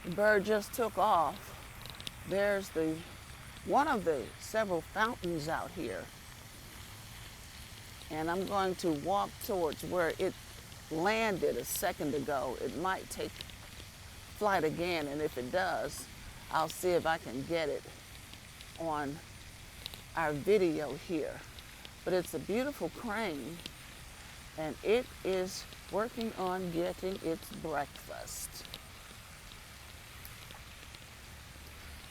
The bird just took off. There's one of the several fountains out here. And I'm going to walk towards where it landed a second ago. It might take flight again, and if it does, I'll see if I can get it on our video here. But it's a beautiful crane, and it is working on getting its breakfast.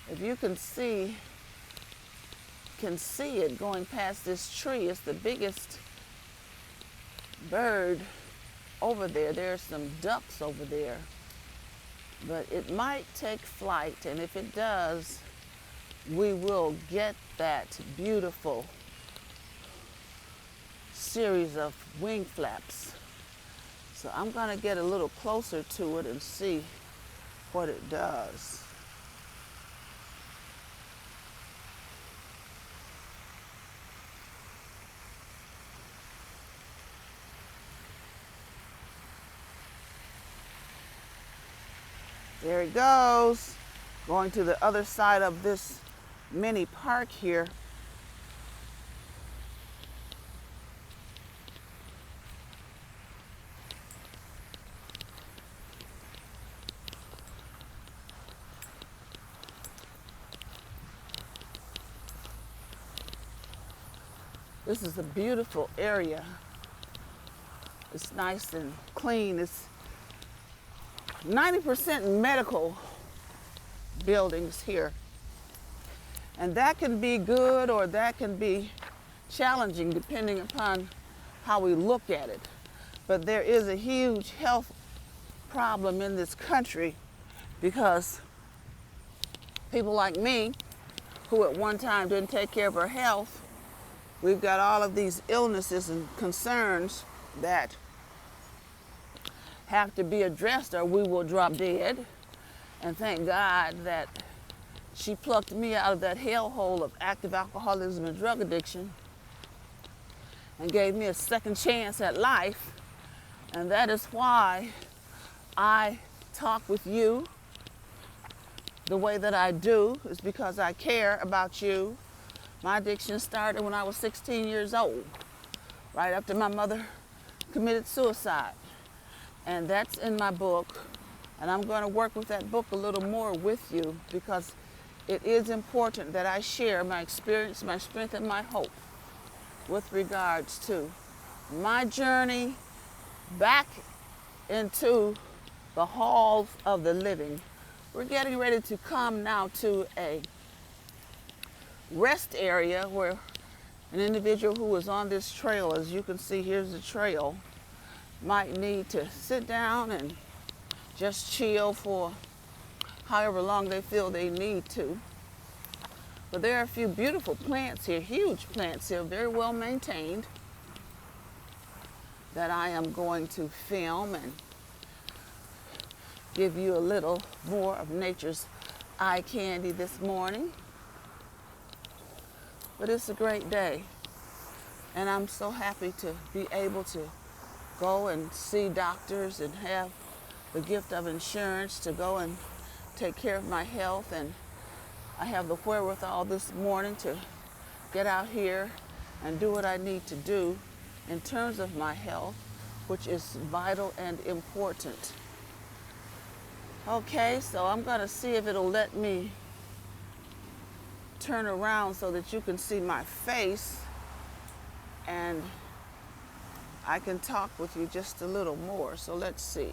If you can see it going past this tree, it's the biggest bird over there. There's some ducks over there, but it might take flight, and if it does, we will get that beautiful series of wing flaps. So I'm gonna get a little closer to it and see what it does. There it goes, going to the other side of this mini park here. This is a beautiful area. It's nice and clean. It's 90% medical buildings here. And that can be good or that can be challenging depending upon how we look at it. But there is a huge health problem in this country because people like me, who at one time didn't take care of our health, we've got all of these illnesses and concerns that have to be addressed or we will drop dead. And thank God that she plucked me out of that hellhole of active alcoholism and drug addiction and gave me a second chance at life. And that is why I talk with you the way that I do, is because I care about you. My addiction started when I was 16 years old, right after my mother committed suicide. And that's in my book. And I'm going to work with that book a little more with you because it is important that I share my experience, my strength, and my hope with regards to my journey back into the halls of the living. We're getting ready to come now to a rest area where an individual who is on this trail, as you can see, here's the trail, might need to sit down and just chill for however long they feel they need to. But there are a few beautiful plants here, huge plants here, very well maintained, that I am going to film and give you a little more of nature's eye candy this morning. But it's a great day, and I'm so happy to be able to go and see doctors and have the gift of insurance to go and take care of my health. And I have the wherewithal this morning to get out here and do what I need to do in terms of my health, which is vital and important. Okay, so I'm gonna see if it'll let me turn around so that you can see my face and I can talk with you just a little more. So let's see.